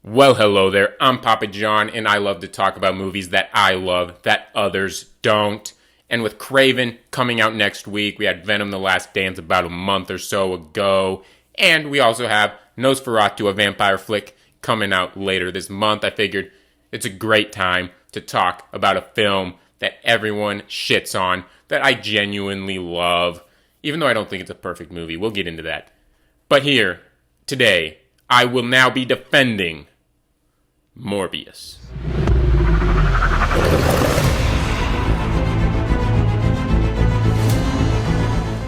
Well, hello there. I'm Papa John, and I love to talk about movies that I love that others don't. And with Kraven coming out next week, we had Venom the Last Dance about a month or so ago. And we also have Nosferatu, a vampire flick, coming out later this month. I figured it's a great time to talk about a film that everyone shits on, that I genuinely love. Even though I don't think it's a perfect movie. We'll get into that. But here, today, I will now be defending Morbius.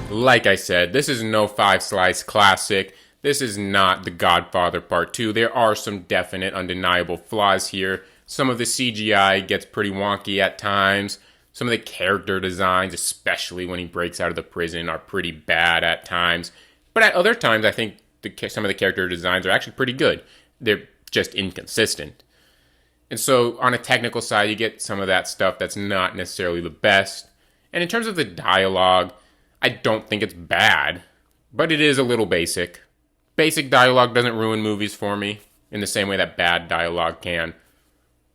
Like I said, this is no five-slice classic. This is not The Godfather Part 2. There are some definite, undeniable flaws here. Some of the CGI gets pretty wonky at times. Some of the character designs, especially when he breaks out of the prison, are pretty bad at times. But at other times, I think some of the character designs are actually pretty good. They're just inconsistent. And so on a technical side, you get some of that stuff that's not necessarily the best. And in terms of the dialogue, I don't think it's bad, but it is a little basic. Basic dialogue doesn't ruin movies for me in the same way that bad dialogue can.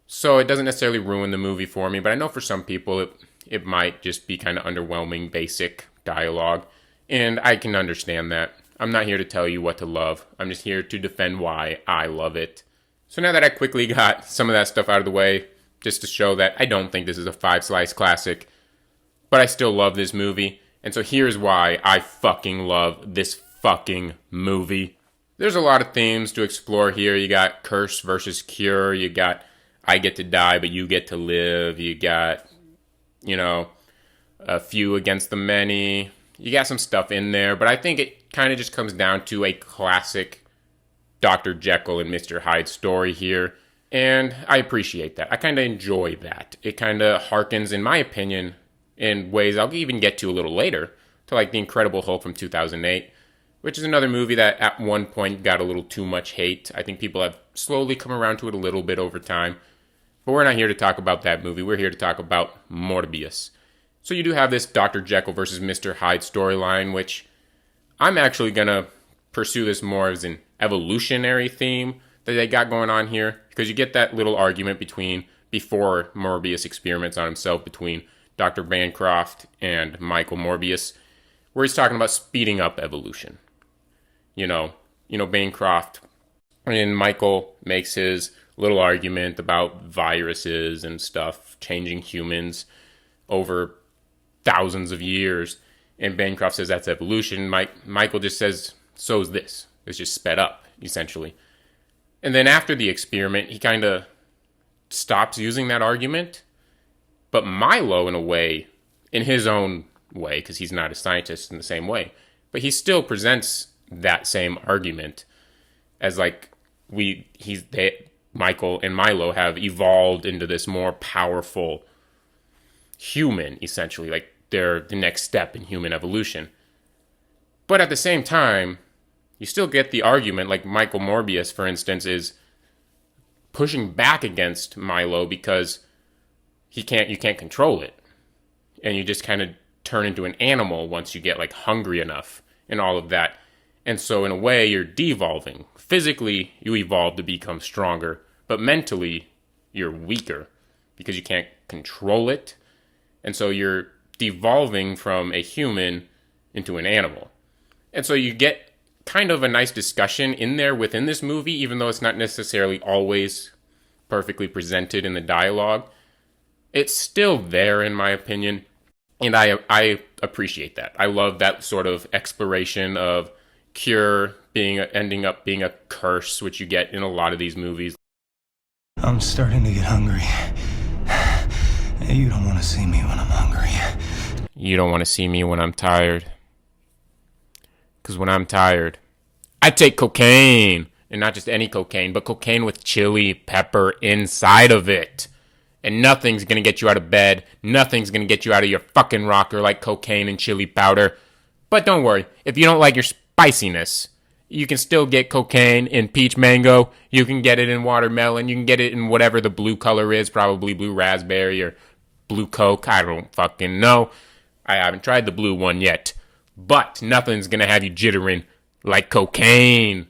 So it doesn't necessarily ruin the movie for me, but I know for some people it might just be kind of underwhelming, basic dialogue. And I can understand that. I'm not here to tell you what to love. I'm just here to defend why I love it. So now that I quickly got some of that stuff out of the way, just to show that I don't think this is a five-slice classic, but I still love this movie. And so here's why I fucking love this fucking movie. There's a lot of themes to explore here. You got curse versus cure. You got I get to die, but you get to live. You got, a few against the many. You got some stuff in there, but I think it kind of just comes down to a classic Dr. Jekyll and Mr. Hyde story here, and I appreciate that. I kind of enjoy that. It kind of harkens, in my opinion, in ways I'll even get to a little later, to like The Incredible Hulk from 2008, which is another movie that at one point got a little too much hate. I think people have slowly come around to it a little bit over time, but we're not here to talk about that movie. We're here to talk about Morbius. So you do have this Dr. Jekyll versus Mr. Hyde storyline, which I'm actually going to pursue this more as an evolutionary theme that they got going on here, because you get that little argument before Morbius experiments on himself between Dr. Bancroft and Michael Morbius, where he's talking about speeding up evolution. Bancroft and Michael makes his little argument about viruses and stuff changing humans over thousands of years, and Bancroft says that's evolution. Michael just says, so's this. It's just sped up, essentially. And then after the experiment, he kind of stops using that argument. But Milo, in a way, in his own way, because he's not a scientist in the same way, but he still presents that same argument as like Michael and Milo have evolved into this more powerful human, essentially. Like they're the next step in human evolution. But at the same time, you still get the argument, like Michael Morbius, for instance, is pushing back against Milo because you can't control it. And you just kind of turn into an animal once you get like hungry enough and all of that. And so in a way, you're devolving. Physically, you evolve to become stronger, but mentally, you're weaker because you can't control it. And so you're devolving from a human into an animal. And so you get kind of a nice discussion in there within this movie, even though it's not necessarily always perfectly presented in the dialogue. It's still there, in my opinion, and I appreciate that. I love that sort of exploration of cure ending up being a curse, which you get in a lot of these movies. I'm starting to get hungry. You don't want to see me when I'm hungry. You don't want to see me when I'm tired. Because when I'm tired, I take cocaine. And not just any cocaine, but cocaine with chili pepper inside of it. And nothing's going to get you out of bed. Nothing's going to get you out of your fucking rocker like cocaine and chili powder. But don't worry, if you don't like your spiciness, you can still get cocaine in peach mango. You can get it in watermelon. You can get it in whatever the blue color is, probably blue raspberry or blue Coke. I don't fucking know. I haven't tried the blue one yet. But nothing's going to have you jittering like cocaine.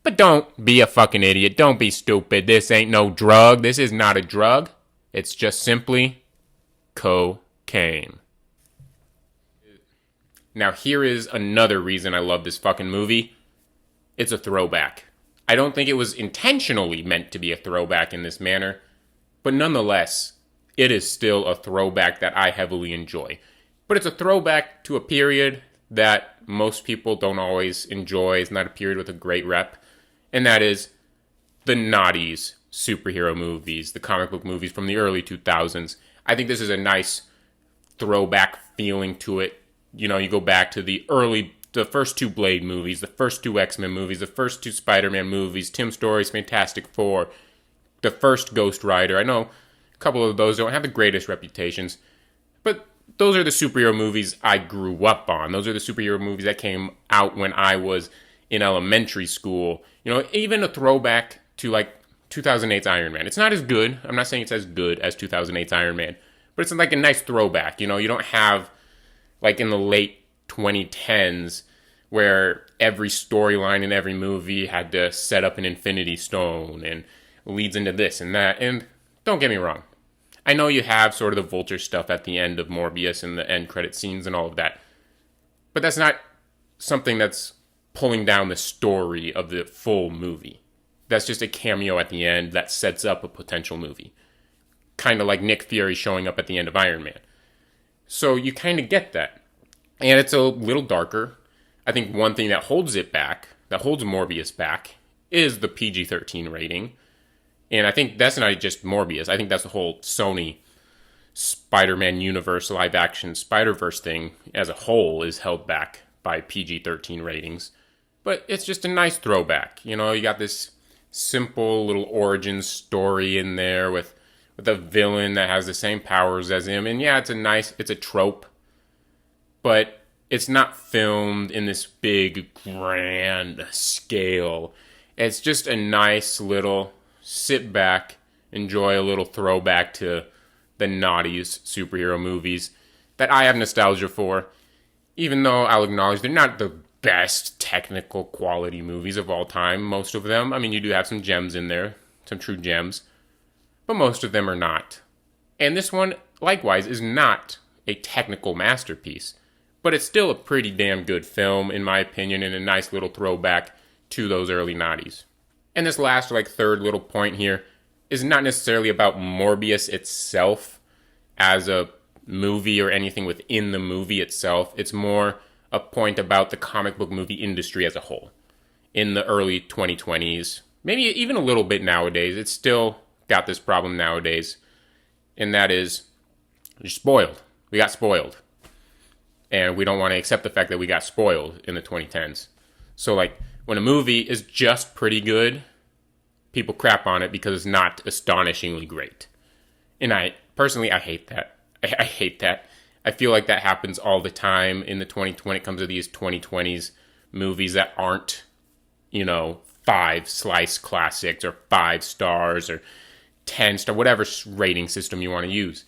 But don't be a fucking idiot. Don't be stupid. This ain't no drug. This is not a drug. It's just simply cocaine. Now, here is another reason I love this fucking movie. It's a throwback. I don't think it was intentionally meant to be a throwback in this manner, but nonetheless, it is still a throwback that I heavily enjoy. But it's a throwback to a period that most people don't always enjoy. It's not a period with a great rep, and that is the noughties superhero movies, the comic book movies from the early 2000s. I think this is a nice throwback feeling to it. You know, you go back to the first two Blade movies, the first two X-Men movies, the first two Spider-Man movies, Tim Story's Fantastic Four, the first Ghost Rider. I know a couple of those don't have the greatest reputations, but those are the superhero movies I grew up on. Those are the superhero movies that came out when I was in elementary school. You know, even a throwback to like 2008's Iron Man. It's not as good. I'm not saying it's as good as 2008's Iron Man, but it's like a nice throwback. You know, you don't have like in the late 2010s where every storyline in every movie had to set up an Infinity Stone and leads into this and that. And don't get me wrong, I know you have sort of the Vulture stuff at the end of Morbius and the end credit scenes and all of that, but that's not something that's pulling down the story of the full movie. That's just a cameo at the end that sets up a potential movie. Kind of like Nick Fury showing up at the end of Iron Man. So you kind of get that. And it's a little darker. I think one thing that holds it back, that holds Morbius back, is the PG-13 rating. And I think that's not just Morbius. I think that's the whole Sony Spider-Man Universe live-action Spider-Verse thing as a whole is held back by PG-13 ratings. But it's just a nice throwback. You know, you got this simple little origin story in there with a villain that has the same powers as him. And yeah, it's a trope. But it's not filmed in this big, grand scale. It's just a nice little sit back, enjoy a little throwback to the noughties superhero movies that I have nostalgia for. Even though I'll acknowledge they're not the best technical quality movies of all time, most of them. I mean, you do have some gems in there, some true gems, but most of them are not. And this one, likewise, is not a technical masterpiece, but it's still a pretty damn good film, in my opinion, and a nice little throwback to those early noughties. And this last, third little point here is not necessarily about Morbius itself as a movie or anything within the movie itself. It's more a point about the comic book movie industry as a whole. In the early 2020s, maybe even a little bit nowadays, it's still got this problem nowadays, and that is, you're spoiled. We got spoiled. And we don't want to accept the fact that we got spoiled in the 2010s. So, when a movie is just pretty good, people crap on it because it's not astonishingly great. And I hate that. I hate that. I feel like that happens all the time when it comes to these 2020s movies that aren't, 5 slice classics or 5 stars or 10 star, whatever rating system you want to use.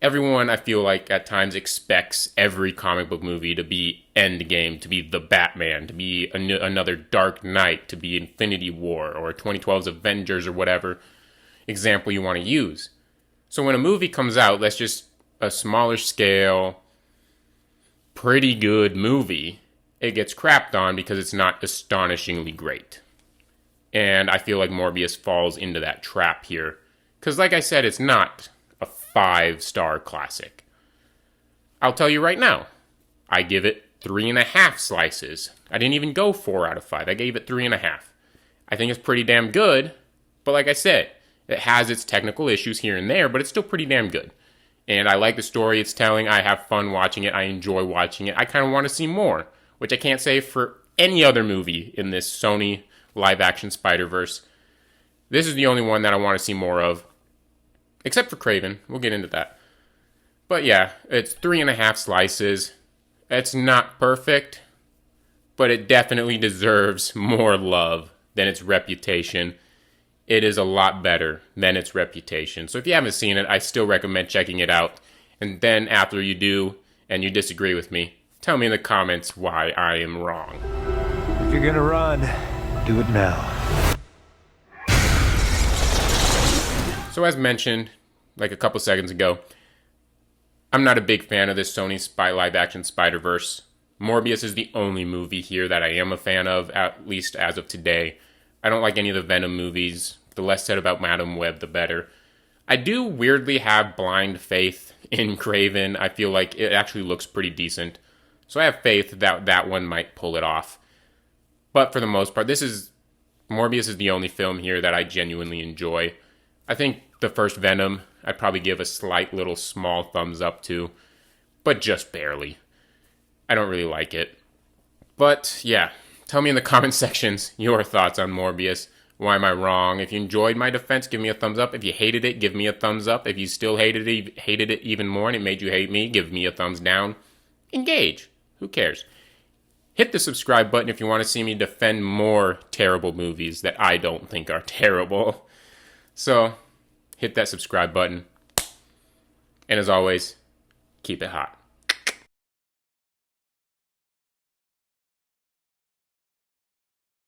Everyone, I feel like, at times expects every comic book movie to be Endgame, to be The Batman, to be another Dark Knight, to be Infinity War, or 2012's Avengers, or whatever example you want to use. So when a movie comes out, that's just a smaller scale, pretty good movie, it gets crapped on because it's not astonishingly great. And I feel like Morbius falls into that trap here. Because like I said, it's not a 5-star classic. I'll tell you right now, I give it 3.5 slices. I didn't even go 4 out of 5. I gave it 3.5. I think it's pretty damn good, but like I said, it has its technical issues here and there, but it's still pretty damn good. And I like the story it's telling. I have fun watching it. I enjoy watching it. I kind of want to see more, which I can't say for any other movie in this Sony live-action Spider-Verse. This is the only one that I want to see more of. Except for Kraven. We'll get into that. But yeah, it's 3.5 slices. It's not perfect, but it definitely deserves more love than its reputation. It is a lot better than its reputation. So if you haven't seen it, I still recommend checking it out. And then after you do, and you disagree with me, tell me in the comments why I am wrong. If you're gonna run, do it now. So as mentioned, like a couple seconds ago, I'm not a big fan of this Sony live-action Spider-Verse. Morbius is the only movie here that I am a fan of, at least as of today. I don't like any of the Venom movies. The less said about Madam Web, the better. I do weirdly have blind faith in Kraven. I feel like it actually looks pretty decent. So I have faith that that one might pull it off. But for the most part, Morbius is the only film here that I genuinely enjoy. I think the first Venom, I'd probably give a slight little small thumbs up to, but just barely. I don't really like it. But yeah, tell me in the comment sections your thoughts on Morbius. Why am I wrong? If you enjoyed my defense, give me a thumbs up. If you hated it, give me a thumbs up. If you still hated it even more and it made you hate me, give me a thumbs down. Engage. Who cares? Hit the subscribe button if you want to see me defend more terrible movies that I don't think are terrible. So, hit that subscribe button. And as always, keep it hot.